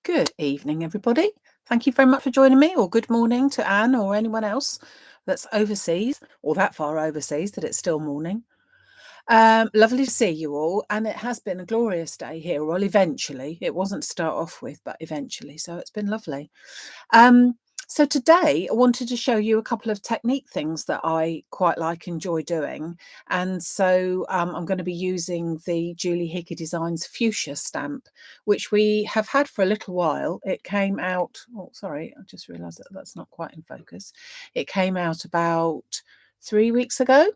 Good evening, everybody. Thank you very much for joining me, or good morning to Anne or anyone else that's overseas or that far overseas that it's still morning. Lovely to see you all, and it has been a glorious day here. Well, eventually, it wasn't to start off with, but eventually, so it's been lovely. So today I wanted to show you a couple of technique things that I quite enjoy doing. And so I'm going to be using the Julie Hickey Designs Fuchsia stamp, which we have had for a little while. It came out, oh, sorry, I just realized that that's not quite in focus. It came out about 3 weeks ago.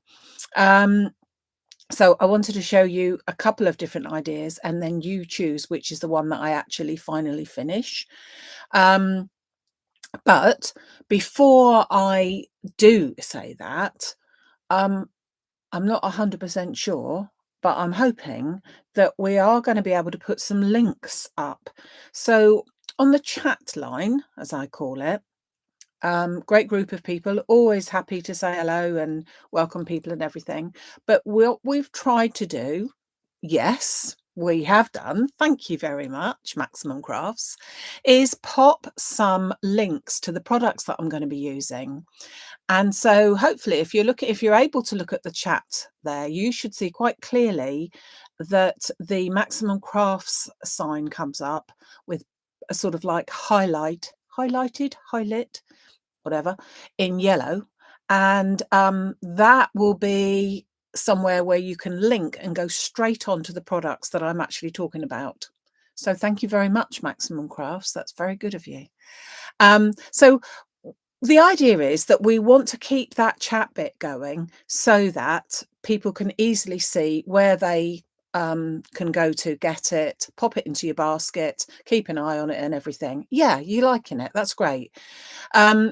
So I wanted to show you a couple of different ideas, and then you choose which is the one that I actually finally finish. But before I do say that, I'm not 100% sure, but I'm hoping that we are going to be able to put some links up. So on the chat line, as I call it, great group of people, always happy to say hello and welcome people and everything. But what we've tried to do, yes, we have done, thank you very much, Maximum Crafts, is pop some links to the products that I'm going to be using. And so hopefully if you're able to look at the chat there, you should see quite clearly that the Maximum Crafts sign comes up with a sort of like highlight, whatever, in yellow. And that will be somewhere where you can link and go straight on to the products that I'm actually talking about. So thank you very much, Maximum Crafts. That's very good of you. So the idea is that we want to keep that chat bit going so that people can easily see where they can go to get it, pop it into your basket, keep an eye on it and everything. Yeah, you liking it? That's great.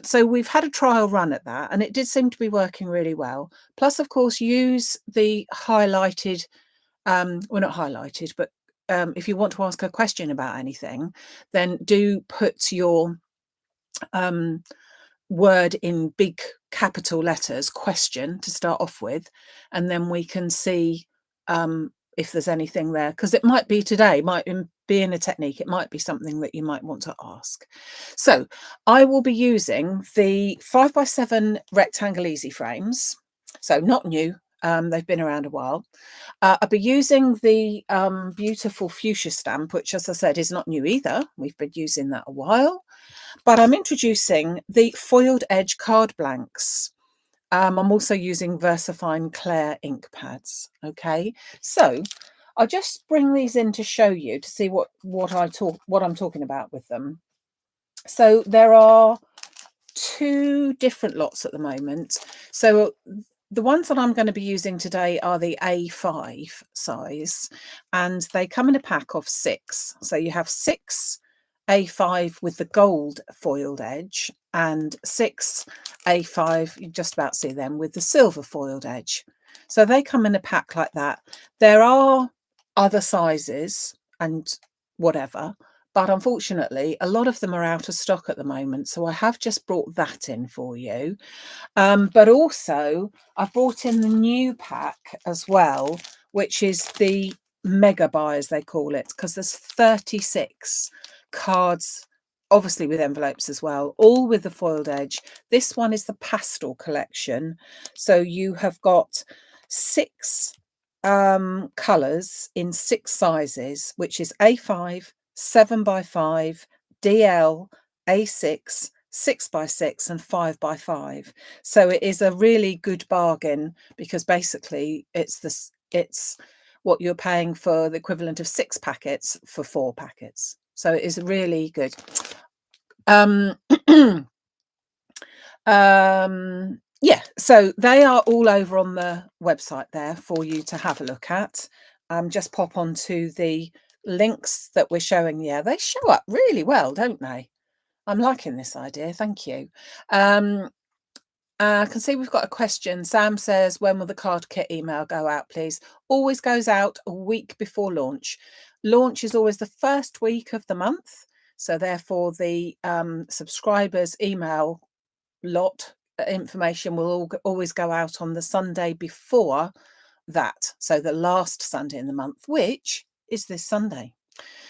So we've had a trial run at that, and it did seem to be working really well. Plus, of course, use the highlighted, well, not highlighted, but if you want to ask a question about anything, then do put your word in big capital letters, question, to start off with, and then we can see if there's anything there, because it might be today, might be in a technique, it might be something that you might want to ask. So I will be using the 5x7 rectangle easy frames, so not new, they've been around a while. I'll be using the beautiful fuchsia stamp, which, as I said, is not new either. We've been using that a while. But I'm introducing the foiled edge card blanks. I'm also using VersaFine Claire ink pads. Okay, so I'll just bring these in to show you to see what I'm talking about with them. So there are two different lots at the moment. So the ones that I'm going to be using today are the A5 size, and they come in a pack of 6. So you have 6 A5 with the gold foiled edge and 6 A5, you just about see them, with the silver foiled edge. So they come in a pack like that. There are other sizes and whatever, but unfortunately a lot of them are out of stock at the moment. So I have just brought that in for you. But also I've brought in the new pack as well, which is the mega buy, as they call it, because there's 36 cards, obviously with envelopes as well, all with the foiled edge. This one is the pastel collection. So you have got 6 colours in 6 sizes, which is A5, 7x5, DL, A6, 6x6 and 5x5. So it is a really good bargain, because basically it's what you're paying for the equivalent of 6 packets for 4 packets. So it is really good. Yeah, so they are all over on the website there for you to have a look at. Just pop onto the links that we're showing. Yeah, they show up really well, don't they? I'm liking this idea. Thank you. I can see we've got a question. Sam says, when will the card kit email go out, please? Always goes out a week before launch. Launch is always the first week of the month. So therefore the subscribers email lot information will always go out on the Sunday before that. So the last Sunday in the month, which is this Sunday.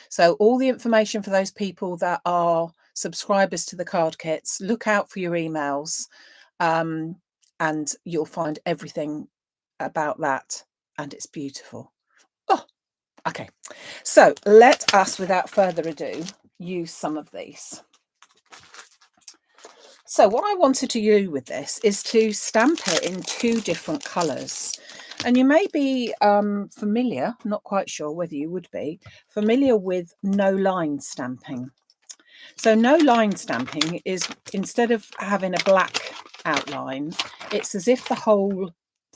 So all the information for those people that are subscribers to the card kits, look out for your emails, and you'll find everything about that, and it's beautiful. Oh, okay. So let us, without further ado, use some of these. So what I wanted to do with this is to stamp it in 2 different colours. And you may be familiar, not quite sure whether you would be, familiar with no line stamping. So no line stamping is, instead of having a black outline, it's as if the whole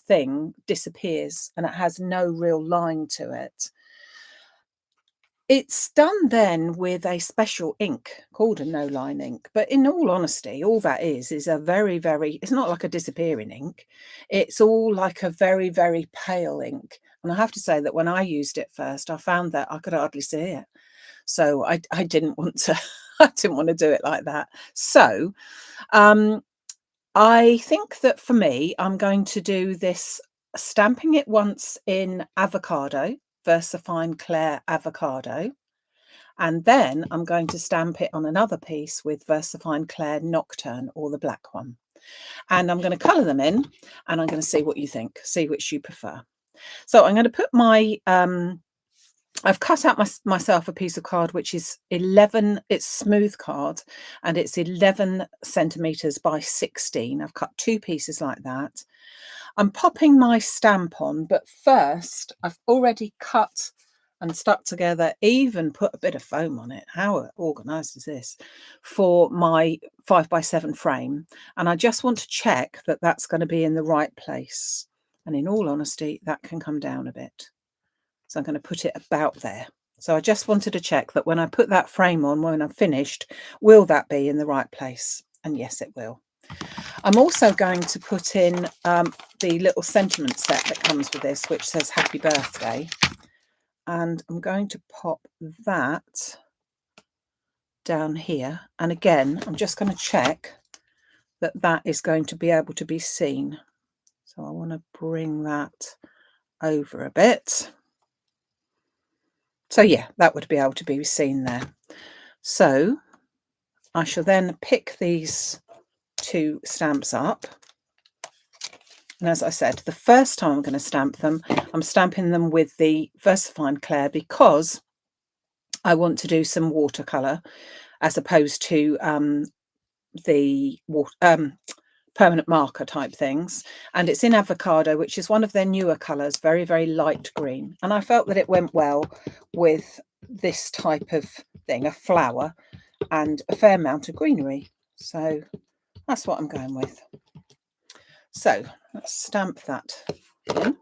thing disappears and it has no real line to it. It's done then with a special ink called a no-line ink, but in all honesty, all that is a very, very, it's not like a disappearing ink. It's all like a very, very pale ink. And I have to say that when I used it first, I found that I could hardly see it. So I didn't want to, I didn't want to do it like that. So I think that for me, I'm going to do this, stamping it once in avocado, VersaFine Clair Avocado, and then I'm going to stamp it on another piece with VersaFine Clair Nocturne, or the black one. And I'm going to colour them in, and I'm going to see what you think, see which you prefer. So I'm going to put my, I've cut out myself a piece of card which is 11, it's smooth card, and it's 11 centimetres by 16. I've cut 2 pieces like that. I'm popping my stamp on, but first I've already cut and stuck together, even put a bit of foam on it. How organised is this? For my 5x7 frame. And I just want to check that that's going to be in the right place. And in all honesty, that can come down a bit. So I'm going to put it about there. So I just wanted to check that when I put that frame on, when I'm finished, will that be in the right place? And yes, it will. I'm also going to put in the little sentiment set that comes with this, which says happy birthday. And I'm going to pop that down here. And again, I'm just going to check that that is going to be able to be seen. So I want to bring that over a bit. So yeah, that would be able to be seen there. So I shall then pick these 2 stamps up. And as I said, the first time I'm going to stamp them, I'm stamping them with the VersaFine Clair because I want to do some watercolour as opposed to the permanent marker type things. And it's in avocado, which is one of their newer colours, very, very light green. And I felt that it went well with this type of thing, a flower and a fair amount of greenery. So that's what I'm going with. So let's stamp that in.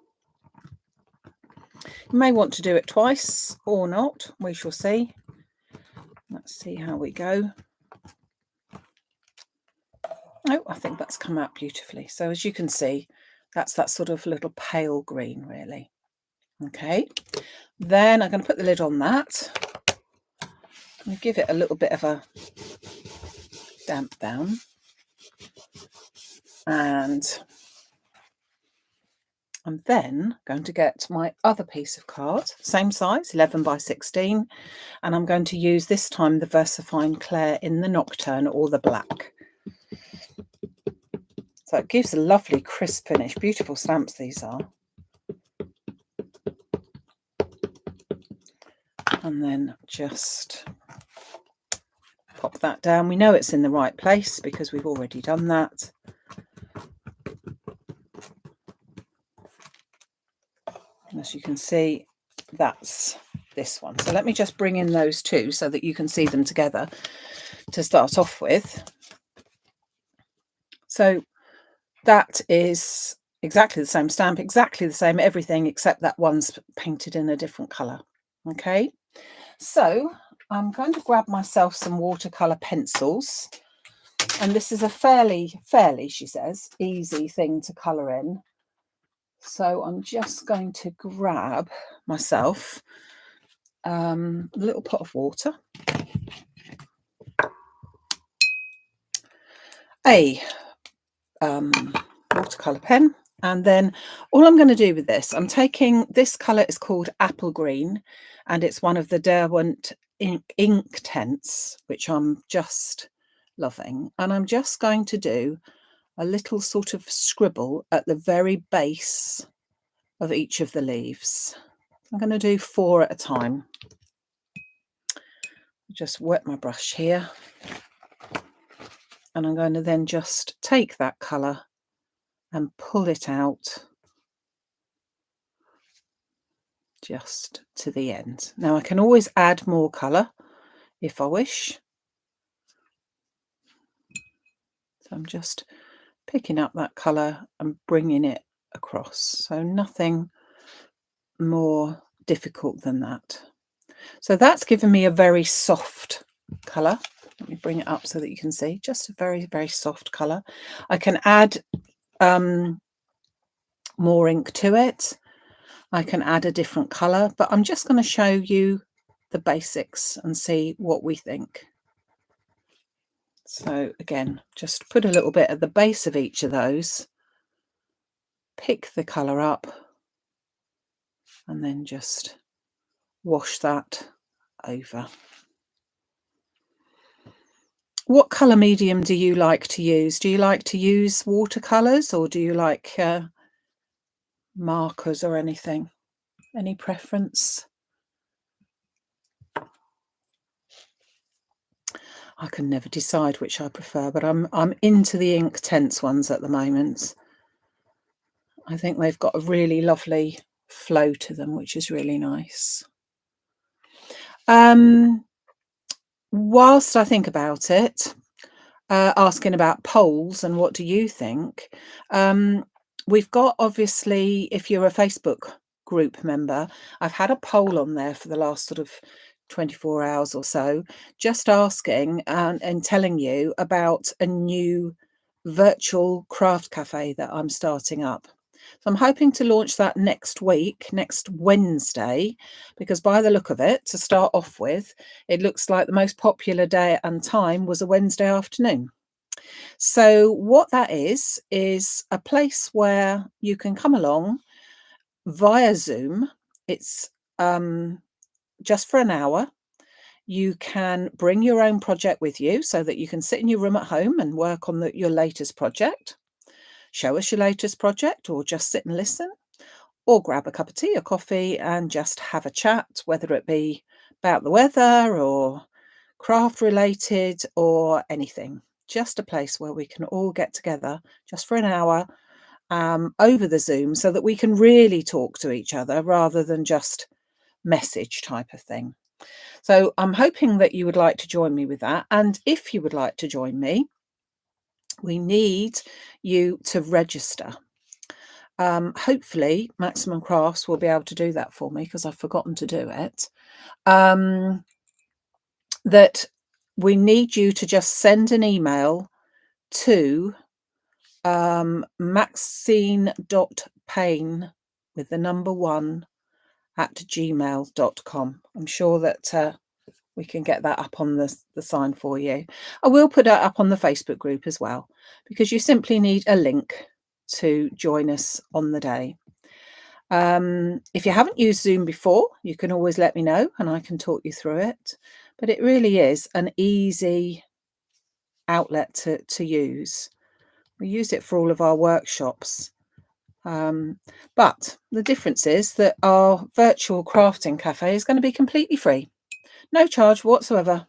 You may want to do it twice or not. We shall see. Let's see how we go. Oh, I think that's come out beautifully. So as you can see, that's that sort of little pale green, really. Okay. Then I'm going to put the lid on that and give it a little bit of a damp down. And I'm then going to get my other piece of card, same size, 11 by 16, and I'm going to use this time the VersaFine Clair in the Nocturne, or the black. So it gives a lovely crisp finish. Beautiful stamps these are. And then just pop that down. We know it's in the right place because we've already done that. And as you can see, that's this one. So let me just bring in those 2 so that you can see them together to start off with. So that is exactly the same stamp, exactly the same everything, except that one's painted in a different colour. Okay, so I'm going to grab myself some watercolour pencils. And this is a fairly, she says, easy thing to colour in. So I'm just going to grab myself a little pot of water, a watercolour pen, And then all I'm going to do with this, I'm taking this colour is called Apple Green, and it's one of the Derwent ink tints, which I'm just loving. And I'm just going to do a little sort of scribble at the very base of each of the leaves. I'm going to do 4 at a time. Just wet my brush here. And I'm going to then just take that colour and pull it out just to the end. Now I can always add more colour if I wish. So I'm just picking up that colour and bringing it across. So nothing more difficult than that. So that's given me a very soft colour. Let me bring it up so that you can see. Just a very, very soft colour. I can add more ink to it. I can add a different colour, but I'm just going to show you the basics and see what we think. So again, just put a little bit at the base of each of those, pick the colour up, and then just wash that over. What colour medium do you like to use? Do you like to use watercolours, or do you like markers or anything? Any preference? I can never decide which I prefer, but I'm into the ink tense ones at the moment. I think they've got a really lovely flow to them, which is really nice. Whilst I think about it, asking about polls and what do you think, we've got, obviously, if you're a Facebook group member, I've had a poll on there for the last sort of 24 hours or so, just asking and telling you about a new virtual craft cafe that I'm starting up. So I'm hoping to launch that next week, next Wednesday, because by the look of it, to start off with, it looks like the most popular day and time was a Wednesday afternoon. So what that is a place where you can come along via Zoom. It's just for an hour. You can bring your own project with you so that you can sit in your room at home and work on your latest project. Show us your latest project, or just sit and listen, or grab a cup of tea or coffee and just have a chat, whether it be about the weather or craft related or anything. Just a place where we can all get together just for an hour over the Zoom, so that we can really talk to each other rather than just message type of thing. So I'm hoping that you would like to join me with that. And if you would like to join me, we need you to register. Hopefully Maximum Crafts will be able to do that for me, because I've forgotten to do it. That we need you to just send an email to maxine.payne with the number 1 at gmail.com. I'm sure that we can get that up on the sign for you. I will put it up on the Facebook group as well, because you simply need a link to join us on the day. If you haven't used Zoom before, you can always let me know and I can talk you through it. But it really is an easy outlet to use. We use it for all of our workshops. But the difference is that our virtual crafting cafe is going to be completely free. No charge whatsoever.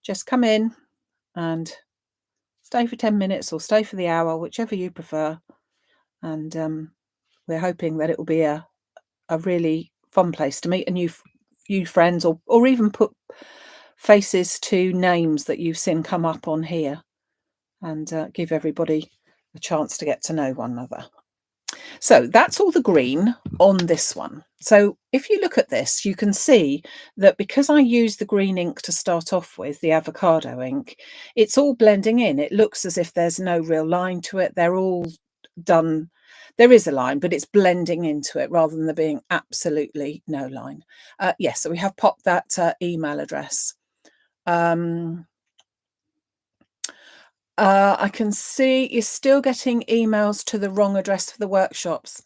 Just come in and stay for 10 minutes or stay for the hour, whichever you prefer. And we're hoping that it will be a really fun place to meet a new friends, or even put faces to names that you've seen come up on here, and give everybody a chance to get to know one another. So that's all the green on this one. So if you look at this, you can see that because I used the green ink to start off with, the avocado ink, it's all blending in. It looks as if there's no real line to it. They're all done. There is a line, but it's blending into it rather than there being absolutely no line. Yes, so we have popped that email address. I can see you're still getting emails to the wrong address for the workshops.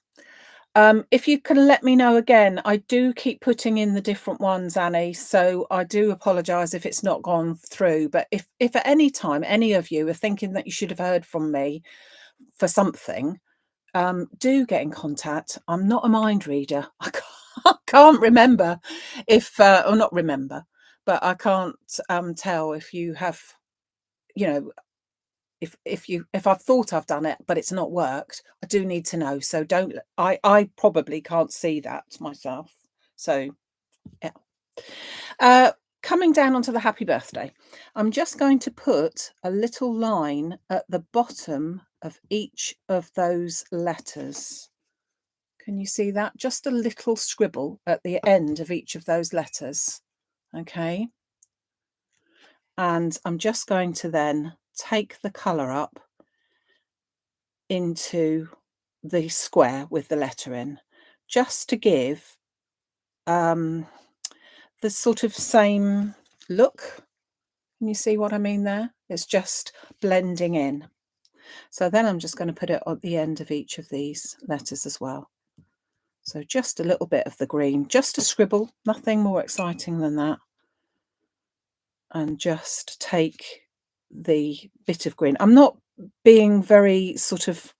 If you can let me know again, I do keep putting in the different ones, Annie, so I do apologise if it's not gone through. But if at any time any of you are thinking that you should have heard from me for something, do get in contact. I'm not a mind reader. I can't remember if, or not remember, but I can't tell if you have, you know, if I've thought I've done it, but it's not worked. I do need to know. So don't. I probably can't see that myself. So yeah. Uh, Coming down onto the happy birthday, I'm just going to put a little line at the bottom of each of those letters. Can you see that? Just a little scribble at the end of each of those letters. Okay. And I'm just going to then take the colour up into the square with the letter in, just to give the sort of same look. Can you see what I mean there? It's just blending in. So then I'm just going to put it at the end of each of these letters as well. So just a little bit of the green, just a scribble, nothing more exciting than that. And just take the bit of green. I'm not being very sort of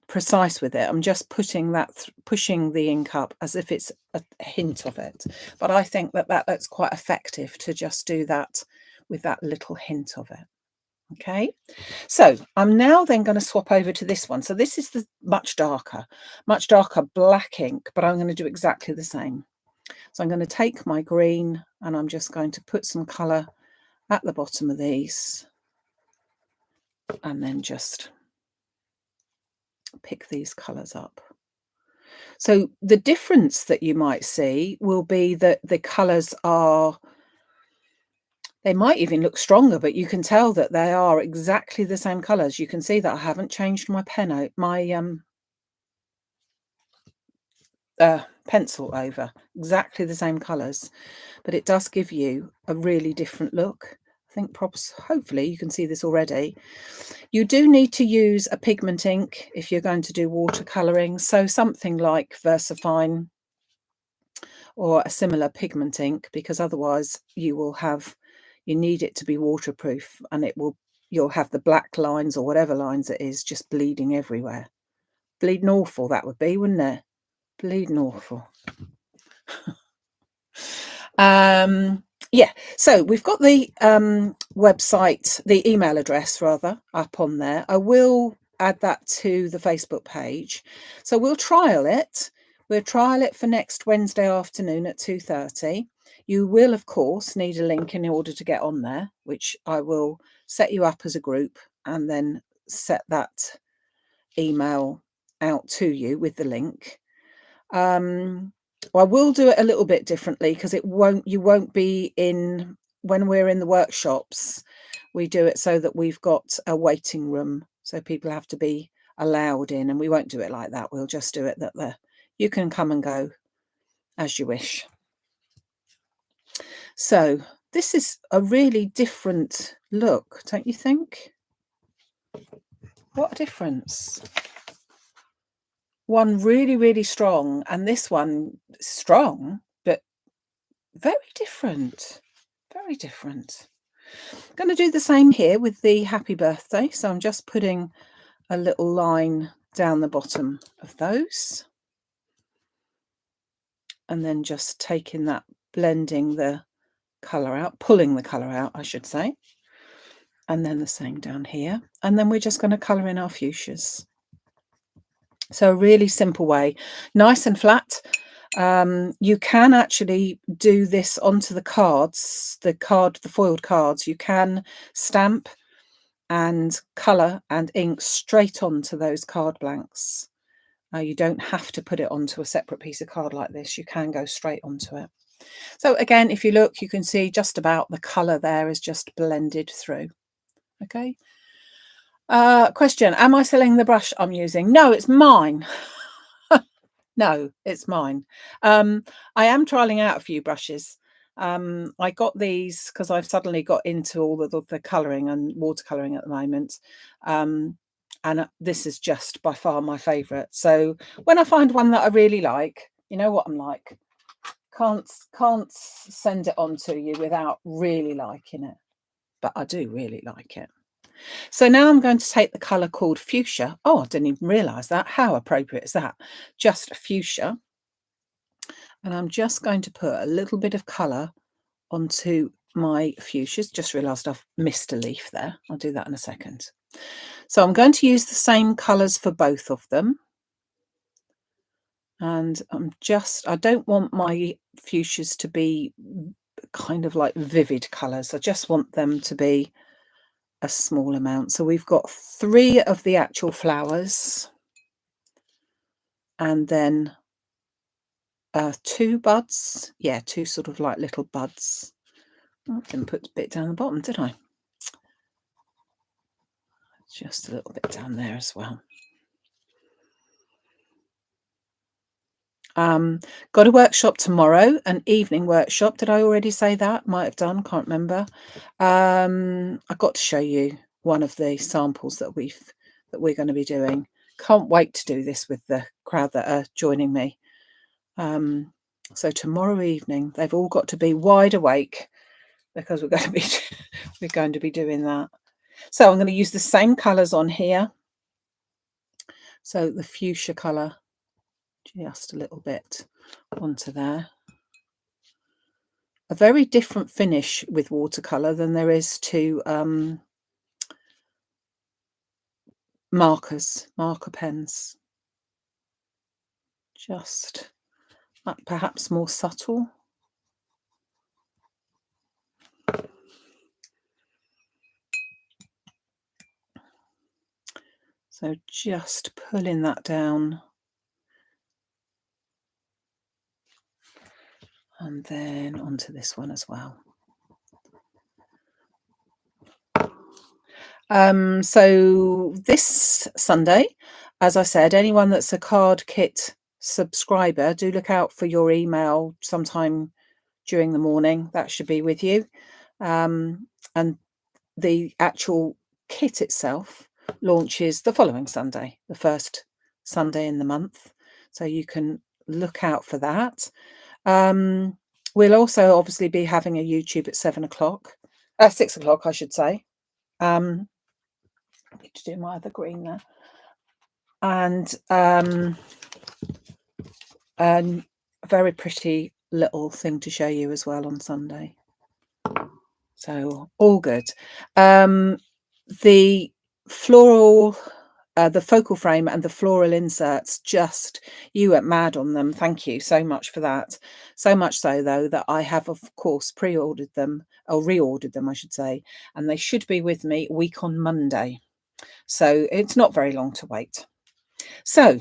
precise with it. I'm just putting that, pushing the ink up as if it's a hint of it. But I think that that's quite effective to just do that with that little hint of it. Okay, so I'm now then going to swap over to this one. So this is the much darker black ink, but I'm going to do exactly the same. So I'm going to take my green and I'm just going to put some colour at the bottom of these and then just pick these colours up. So the difference that you might see will be that the colours are, they might even look stronger, but you can tell that they are exactly the same colours. You can see that I haven't changed my pencil over, exactly the same colours, but it does give you a really different look. I think perhaps, hopefully you can see this already. You do need to use a pigment ink if you're going to do watercolouring, so something like VersaFine or a similar pigment ink, because otherwise you need it to be waterproof and you'll have the black lines or whatever lines it is just bleeding everywhere. Bleeding awful that would be, wouldn't it? Bleeding awful. Yeah, so we've got the website, the email address rather, up on there. I will add that to the Facebook page. So we'll trial it. We'll trial it for next Wednesday afternoon at 2:30. You will, of course, need a link in order to get on there, which I will set you up as a group and then set that email out to you with the link. I will do it a little bit differently because you won't be in, when we're in the workshops, we do it so that we've got a waiting room. So people have to be allowed in, and we won't do it like that. We'll just do it that you can come and go as you wish. So this is a really different look, don't you think? What a difference. One really, really strong, and this one strong, but very different. Very different. I'm going to do the same here with the happy birthday. So I'm just putting a little line down the bottom of those. And then just taking that, blending the colour out, pulling the colour out, I should say. And then the same down here. And then we're just going to colour in our fuchsias. So a really simple way, nice and flat. You can actually do this onto the cards, the foiled cards. You can stamp and colour and ink straight onto those card blanks. You don't have to put it onto a separate piece of card like this. You can go straight onto it. So again, if you look, you can see just about the colour there is just blended through. Okay. Question, am I selling the brush I'm using? No, it's mine. No, it's mine. I am trialing out a few brushes. I got these because I've suddenly got into all the colouring and watercolouring at the moment. Um, and this is just by far my favourite. So when I find one that I really like, you know what I'm like. Can't send it on to you without really liking it. But I do really like it. So now I'm going to take the colour called fuchsia. Oh, I didn't even realise that. How appropriate is that? Just fuchsia. And I'm just going to put a little bit of colour onto my fuchsias. Just realised I've missed a leaf there. I'll do that in a second. So I'm going to use the same colours for both of them. And I don't want my fuchsias to be kind of like vivid colours. I just want them to be a small amount. So we've got 3 of the actual flowers and then 2 buds. Yeah, 2 sort of like little buds. Oh, I didn't put a bit down the bottom, did I? Just a little bit down there as well. Got a workshop tomorrow, an evening workshop. Did I already say that? Might have done, can't remember. I got to show you one of the samples that we're going to be doing. Can't wait to do this with the crowd that are joining me. So tomorrow evening, they've all got to be wide awake because we're going to be doing that. So I'm going to use the same colours on here. So the fuchsia colour, just a little bit onto there. A very different finish with watercolour than there is to marker pens. Just perhaps more subtle. So just pulling that down. And then onto this one as well. So this Sunday, as I said, anyone that's a card kit subscriber, do look out for your email sometime during the morning. That should be with you. And the actual kit itself launches the following Sunday, the first Sunday in the month. So you can look out for that. We'll also obviously be having a YouTube at 6 o'clock, I should say. I need to do my other green there. And a very pretty little thing to show you as well on Sunday. So all good. The floral, the focal frame and the floral inserts, you went mad on them. Thank you so much for that. So much so, though, that I have, of course, pre-ordered them, or reordered them, I should say, and they should be with me week on Monday. So it's not very long to wait. So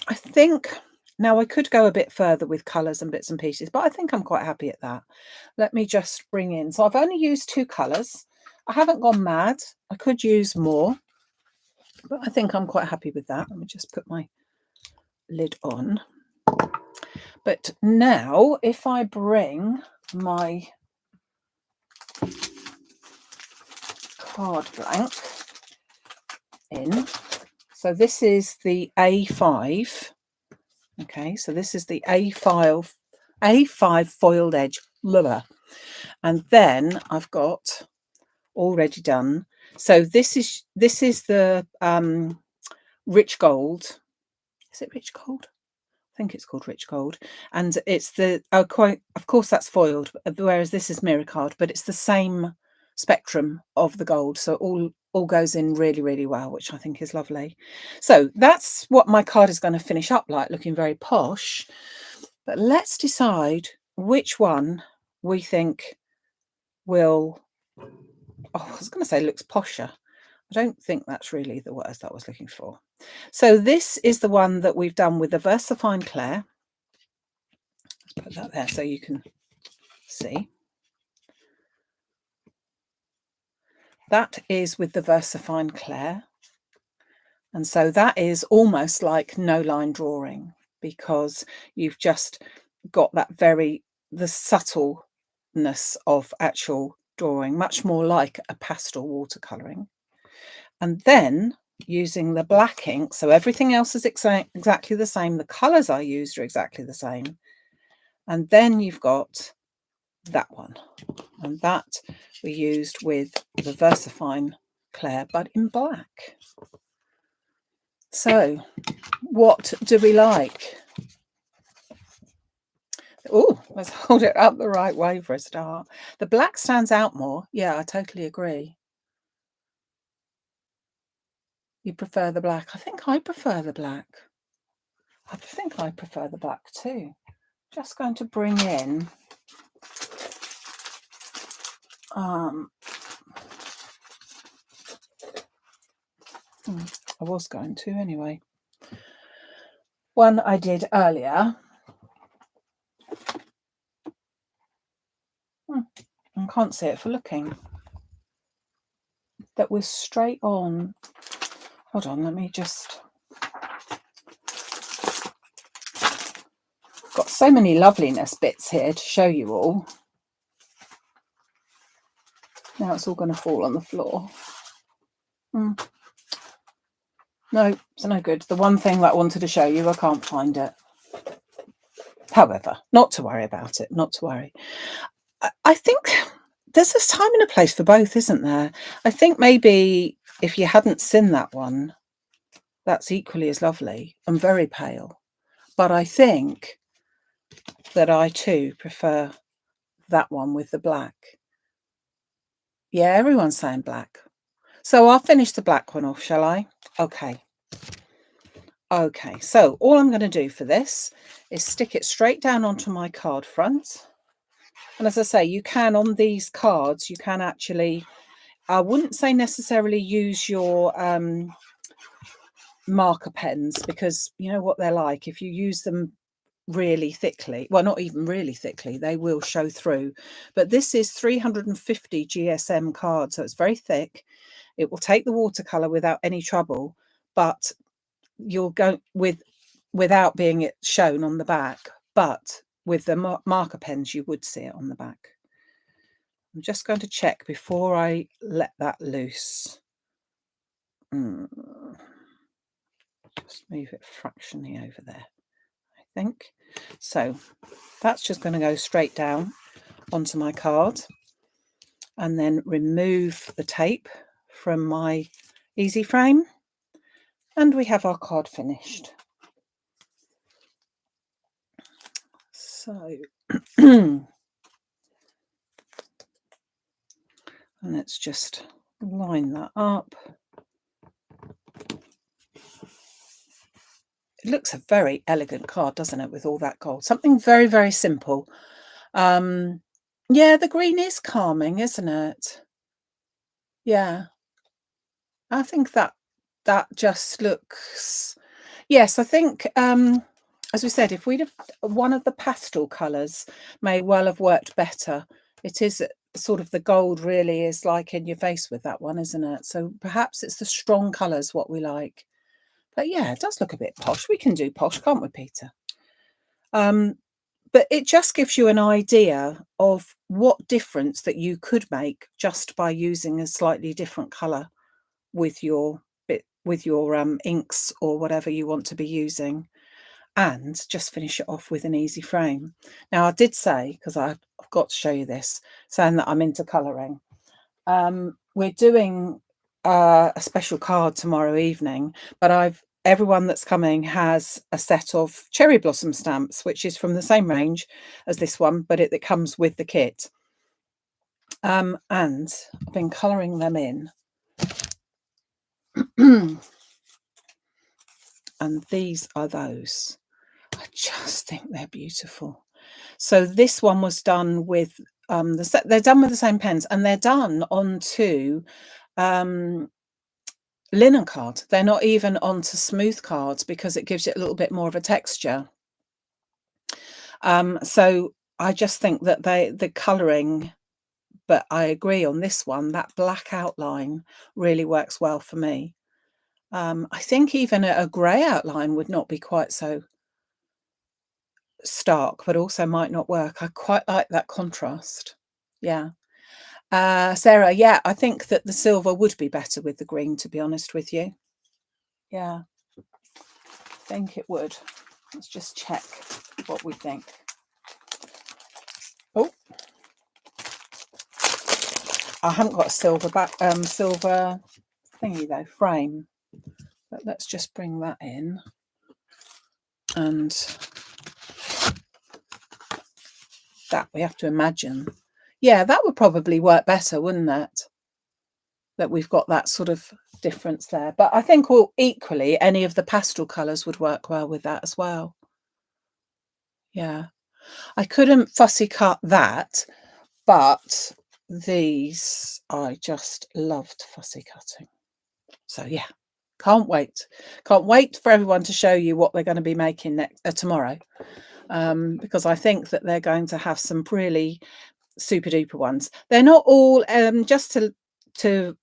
I think now I could go a bit further with colours and bits and pieces, but I think I'm quite happy at that. Let me just bring in. So I've only used 2 colours. I haven't gone mad. I could use more, but I think I'm quite happy with that. Let me just put my lid on. But now if I bring my card blank in, so this is the A5. Okay, so this is the A5 foiled edge. And then I've got already done. So this is the rich gold. Is it rich gold? I think it's called rich gold. And it's the of course that's foiled, whereas this is mirror card, but it's the same spectrum of the gold. So all goes in really, really well, which I think is lovely. So that's what my card is going to finish up like, looking very posh. But let's decide which one we think will, I was going to say looks posher. I don't think that's really the word that I was looking for. So this is the one that we've done with the VersaFine Clair. Let's put that there so you can see. That is with the VersaFine Clair. And so that is almost like no line drawing, because you've just got that the subtle lightness of actual drawing, much more like a pastel watercolouring. And then using the black ink, so everything else is exactly the same, the colours I used are exactly the same. And then you've got that one, and that we used with the VersaFine Claire, but in black. So what do we like? Oh, let's hold it up the right way for a start. The black stands out more. Yeah, I totally agree. You prefer the black. I think I prefer the black. I think I prefer the black too. Just going to bring in I was going to anyway. One I did earlier. I can't see it for looking. That was straight on. Hold on, let me just. Got so many loveliness bits here to show you all. Now it's all going to fall on the floor. No, it's no good. The one thing that I wanted to show you, I can't find it. However, not to worry about it, not to worry. I think there's this time and a place for both, isn't there? I think maybe if you hadn't seen that one, that's equally as lovely and very pale. But I think that I too prefer that one with the black. Yeah, everyone's saying black. So I'll finish the black one off, shall I? Okay. Okay, so all I'm going to do for this is stick it straight down onto my card front. And as I say, you can, on these cards, you can actually, I wouldn't say necessarily use your marker pens, because you know what they're like. If you use them really thickly, well, not even really thickly, they will show through. But this is 350 GSM card, so it's very thick. It will take the watercolor without any trouble, but you'll go without being it shown on the back. But with the marker pens, you would see it on the back. I'm just going to check before I let that loose. Just move it fractionally over there, I think. So that's just going to go straight down onto my card, and then remove the tape from my easy frame, and we have our card finished. So and let's just line that up. It looks a very elegant card, doesn't it, with all that gold? Something very, very simple. Yeah, the green is calming, isn't it? Yeah. I think that just looks, yes, I think, as we said, if we'd have one of the pastel colours may well have worked better. It is sort of, the gold really is like in your face with that one, isn't it? So perhaps it's the strong colours what we like. But yeah, it does look a bit posh. We can do posh, can't we, Peter? But it just gives you an idea of what difference that you could make just by using a slightly different colour with your inks or whatever you want to be using, and just finish it off with an easy frame. Now, I did say, because I've got to show you this, saying that I'm into colouring. We're doing a special card tomorrow evening, but everyone that's coming has a set of cherry blossom stamps, which is from the same range as this one, but it comes with the kit. And I've been colouring them in. And these are those. I just think they're beautiful. So this one was done with they're done with the same pens, and they're done onto linen card. They're not even onto smooth cards, because it gives it a little bit more of a texture. So I just think that the colouring, but I agree on this one, that black outline really works well for me. I think even a grey outline would not be quite so stark, but also might not work. I quite like that contrast. Yeah. Sarah, yeah, I think that the silver would be better with the green, to be honest with you. Yeah, I think it would. Let's just check what we think. Oh, I haven't got a silver silver thingy though, frame. But let's just bring that in. And that we have to imagine. Yeah, that would probably work better, wouldn't it? That we've got that sort of difference there. But I think equally, any of the pastel colours would work well with that as well. Yeah. I couldn't fussy cut that, but these I just loved fussy cutting. So yeah, can't wait. Can't wait for everyone to show you what they're going to be making tomorrow. Because I think that they're going to have some really super duper ones. They're not all just to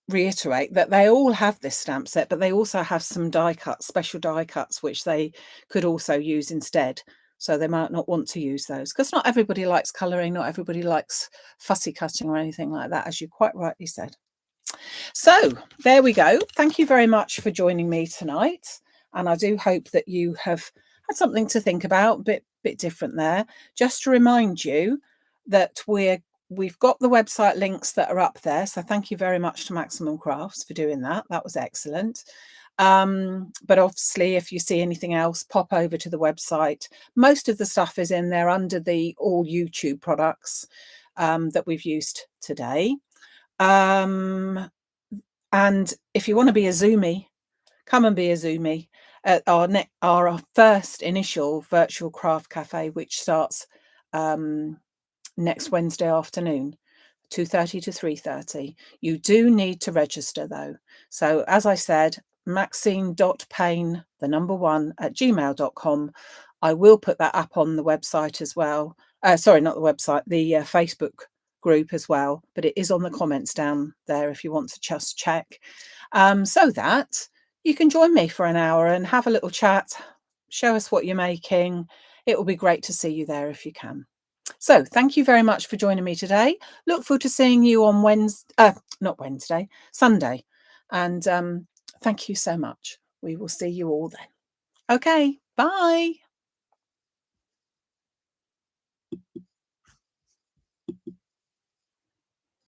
reiterate that they all have this stamp set, but they also have some die cuts, special die cuts, which they could also use instead. So they might not want to use those because not everybody likes colouring, not everybody likes fussy cutting or anything like that, as you quite rightly said. So there we go. Thank you very much for joining me tonight. And I do hope that you have had something to think about, bit different there. Just to remind you that we've got the website links that are up there. So thank you very much to Maximum Crafts for doing that. That was excellent. But obviously, if you see anything else, pop over to the website. Most of the stuff is in there under the all YouTube products that we've used today. And if you want to be a Zoomie, come and be a Zoomie at our first initial virtual craft cafe, which starts next Wednesday afternoon, 2:30 to 3:30. You do need to register though. So as I said, maxine.payne, the number 1 at gmail.com. I will put that up on the website as well. Sorry, not the website, the Facebook group as well, but it is on the comments down there if you want to just check, so that you can join me for an hour and have a little chat, show us what you're making. It will be great to see you there if you can. So thank you very much for joining me today. Look forward to seeing you on Sunday. And thank you so much. We will see you all then. Okay, bye.